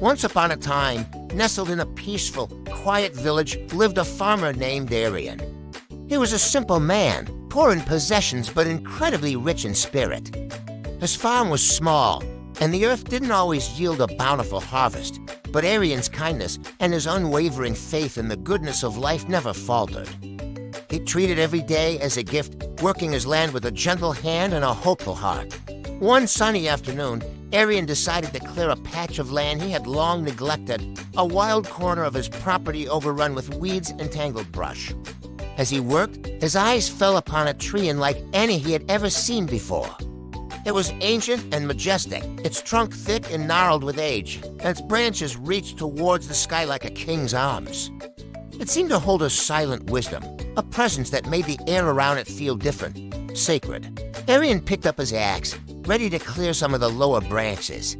Once upon a time, nestled in a peaceful, quiet village, lived a farmer named Arian. He was a simple man, poor in possessions but incredibly rich in spirit. His farm was small, and the earth didn't always yield a bountiful harvest, but Arian's kindness and his unwavering faith in the goodness of life never faltered. He treated every day as a gift, working his land with a gentle hand and a hopeful heart. One sunny afternoon, Arian decided to clear a patch of land he had long neglected, a wild corner of his property overrun with weeds and tangled brush. As he worked, his eyes fell upon a tree unlike any he had ever seen before. It was ancient and majestic, its trunk thick and gnarled with age, and its branches reached towards the sky like a king's arms. It seemed to hold a silent wisdom, a presence that made the air around it feel different, sacred. Arian picked up his axe, ready to clear some of the lower branches.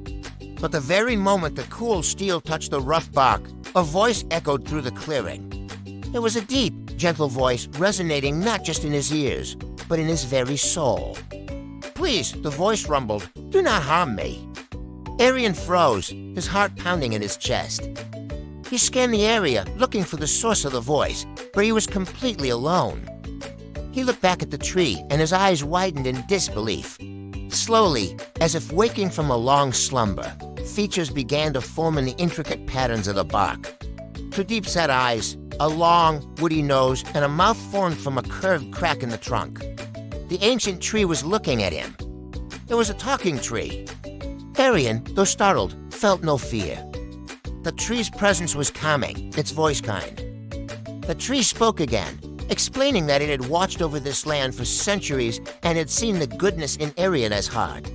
But the very moment the cool steel touched the rough bark, a voice echoed through the clearing. It was a deep, gentle voice resonating not just in his ears, but in his very soul. "Please," the voice rumbled, "do not harm me." Arian froze, his heart pounding in his chest. He scanned the area, looking for the source of the voice, but he was completely alone. He looked back at the tree, and his eyes widened in disbelief. Slowly, as if waking from a long slumber, features began to form in the intricate patterns of the bark. Two deep-set eyes, a long, woody nose, and a mouth formed from a curved crack in the trunk. The ancient tree was looking at him. It was a talking tree. Arian, though startled, felt no fear. The tree's presence was calming, its voice kind. The tree spoke again, explaining that it had watched over this land for centuries and had seen the goodness in Arian's heart.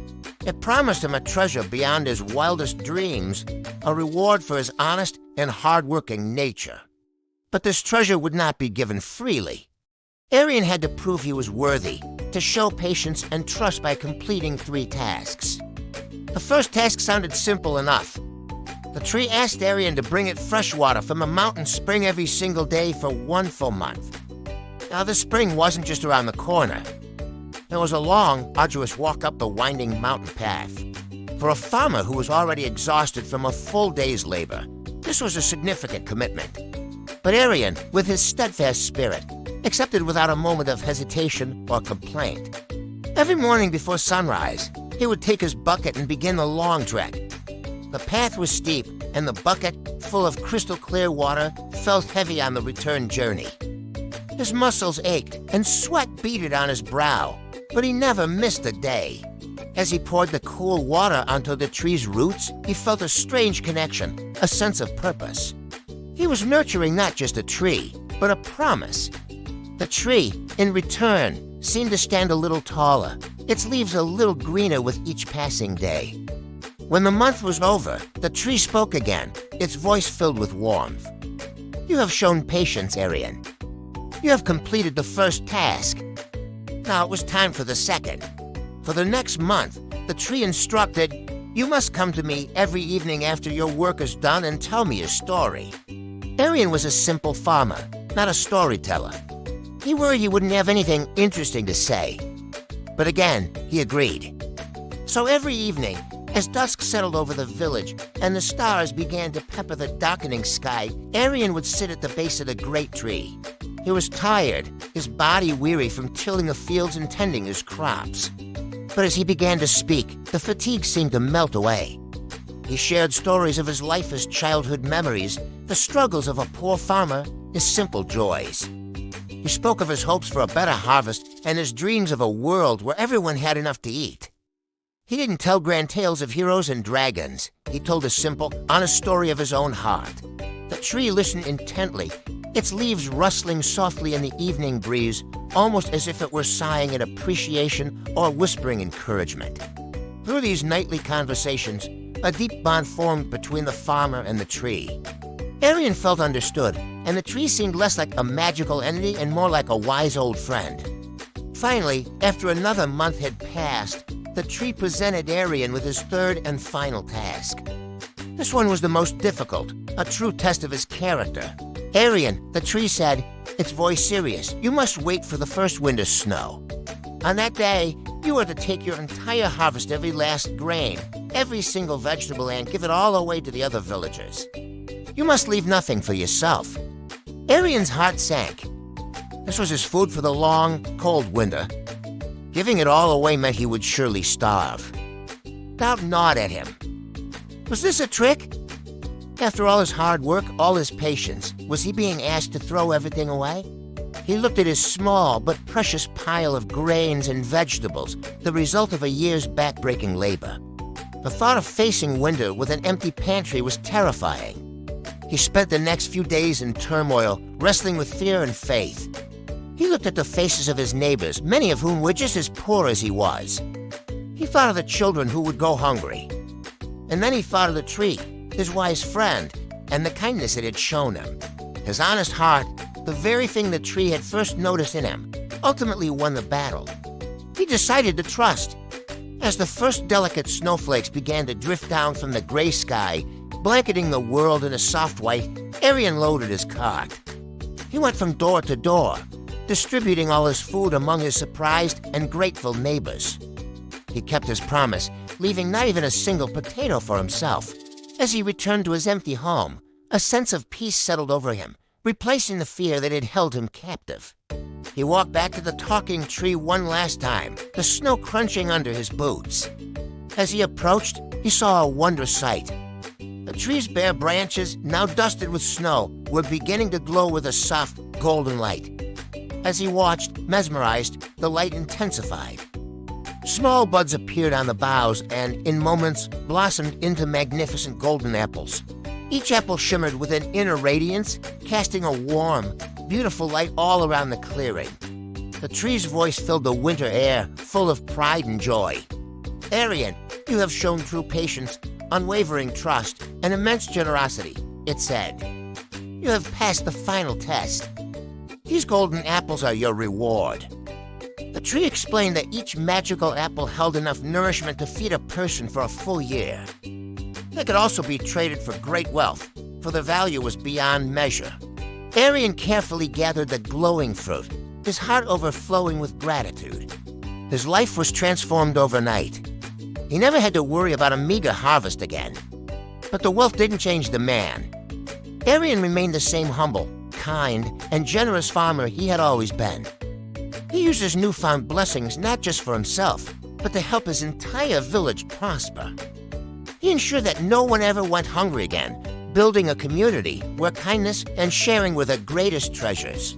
It promised him a treasure beyond his wildest dreams, a reward for his honest and hard-working nature. But this treasure would not be given freely. Arian had to prove he was worthy, to show patience and trust by completing 3 tasks. The first task sounded simple enough. The tree asked Arian to bring it fresh water from a mountain spring every single day for 1 full month. Now, the spring wasn't just around the corner. It was a long, arduous walk up the winding mountain path. For a farmer who was already exhausted from a full day's labor, this was a significant commitment. But Arian, with his steadfast spirit, accepted without a moment of hesitation or complaint. Every morning before sunrise, he would take his bucket and begin the long trek. The path was steep, and the bucket, full of crystal-clear water, felt heavy on the return journey. His muscles ached, and sweat beaded on his brow, but he never missed a day. As he poured the cool water onto the tree's roots, he felt a strange connection, a sense of purpose. He was nurturing not just a tree, but a promise. The tree, in return, seemed to stand a little taller, its leaves a little greener with each passing day. When the month was over, the tree spoke again, its voice filled with warmth. "You have shown patience, Arian. You have completed the first task. Now it was time for the second. For the next month, the tree instructed, you must come to me every evening after your work is done and tell me your story." Arian was a simple farmer, not a storyteller. He worried he wouldn't have anything interesting to say. But again, he agreed. So every evening, as dusk settled over the village and the stars began to pepper the darkening sky, Arian would sit at the base of the great tree. He was tired, his body weary from tilling the fields and tending his crops. But as he began to speak, the fatigue seemed to melt away. He shared stories of his life as childhood memories, the struggles of a poor farmer, his simple joys. He spoke of his hopes for a better harvest and his dreams of a world where everyone had enough to eat. He didn't tell grand tales of heroes and dragons. He told a simple, honest story of his own heart. The tree listened intently, its leaves rustling softly in the evening breeze, almost as if it were sighing in appreciation or whispering encouragement. Through these nightly conversations, a deep bond formed between the farmer and the tree. Arian felt understood, and the tree seemed less like a magical entity and more like a wise old friend. Finally, after another month had passed, the tree presented Arian with his third and final task. This one was the most difficult, a true test of his character. "Arian," the tree said, its voice serious, "you must wait for the first winter snow. On that day, you are to take your entire harvest, every last grain, every single vegetable and give it all away to the other villagers. You must leave nothing for yourself. Arian's heart sank. This was his food for the long, cold winter. Giving it all away meant he would surely starve. Doubt gnawed at him. Was this a trick? After all his hard work, all his patience, was he being asked to throw everything away? He looked at his small but precious pile of grains and vegetables, the result of a year's back-breaking labor. The thought of facing winter with an empty pantry was terrifying. He spent the next few days in turmoil, wrestling with fear and faith. He looked at the faces of his neighbors, many of whom were just as poor as he was. He thought of the children who would go hungry. And then he thought of the tree, his wise friend, and the kindness it had shown him. His honest heart, the very thing the tree had first noticed in him, ultimately won the battle. He decided to trust. As the first delicate snowflakes began to drift down from the gray sky, blanketing the world in a soft white, Arian loaded his cart. He went from door to door, distributing all his food among his surprised and grateful neighbors. He kept his promise, leaving not even a single potato for himself. As he returned to his empty home, a sense of peace settled over him, replacing the fear that had held him captive. He walked back to the talking tree one last time, the snow crunching under his boots. As he approached, he saw a wondrous sight. The tree's bare branches, now dusted with snow, were beginning to glow with a soft, golden light. As he watched, mesmerized, the light intensified. Small buds appeared on the boughs and, in moments, blossomed into magnificent golden apples. Each apple shimmered with an inner radiance, casting a warm, beautiful light all around the clearing. The tree's voice filled the winter air, full of pride and joy. "Arian, you have shown true patience, unwavering trust, and immense generosity," it said. "You have passed the final test. These golden apples are your reward." The tree explained that each magical apple held enough nourishment to feed a person for a full year. They could also be traded for great wealth, for their value was beyond measure. Arian carefully gathered the glowing fruit, his heart overflowing with gratitude. His life was transformed overnight. He never had to worry about a meager harvest again. But the wealth didn't change the man. Arian remained the same humble, kind, and generous farmer he had always been. He used his newfound blessings not just for himself, but to help his entire village prosper. He ensured that no one ever went hungry again, building a community where kindness and sharing were the greatest treasures.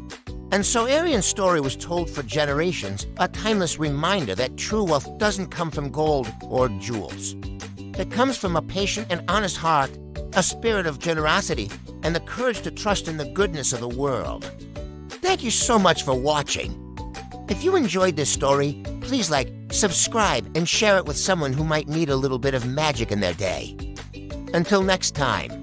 And so Arian's story was told for generations, a timeless reminder that true wealth doesn't come from gold or jewels. It comes from a patient and honest heart, a spirit of generosity, and the courage to trust in the goodness of the world. Thank you so much for watching. If you enjoyed this story, please like, subscribe, and share it with someone who might need a little bit of magic in their day. Until next time.